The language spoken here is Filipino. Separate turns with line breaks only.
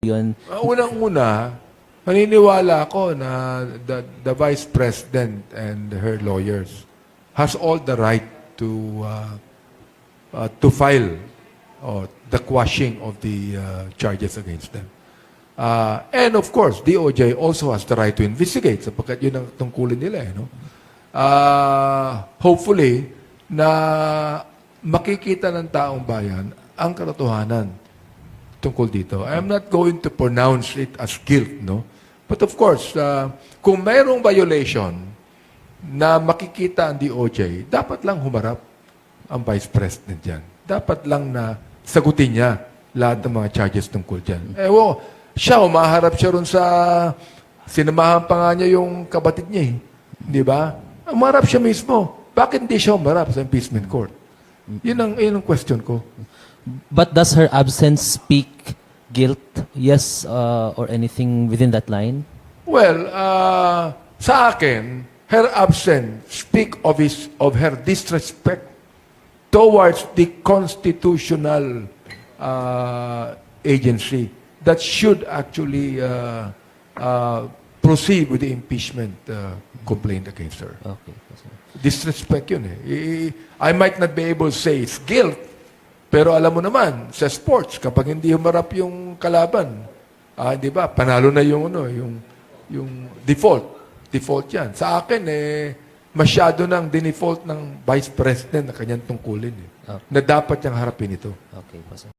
yun.
Unang-una, maniniwala ako na the Vice President and her lawyers has all the right to file the quashing of the charges against them. And of course, DOJ also has the right to investigate sapagkat yun ang tungkulin nila. No? Hopefully, na makikita ng taong bayan ang katotohanan tungkol dito. I'm not going to pronounce it as guilt, no? But of course, kung mayroong violation na makikita ang DOJ, dapat lang humarap ang Vice President dyan. Dapat lang na sagutin niya lahat ng mga charges tungkol dyan. Siya, umaharap siya ron sa sinamahan pa nga niya yung kapatid niya. Di ba? Umarap siya mismo. Bakit hindi siya umarap sa impeachment court? Yun ang question ko.
But does her absence speak guilt? Yes, or anything within that line?
Well, sa akin, her absence speak of her disrespect towards the constitutional agency that should actually proceed with the impeachment complaint against her.
Okay.
Disrespect yun eh. I might not be able to say it's guilt, pero alam mo naman, sa sports, kapag hindi humarap yung kalaban, di ba, panalo na yung default. Default yan. Sa akin, masyado nang dinefault ng Vice President na kanyang tungkulin. Na dapat niyang harapin ito.
Okay.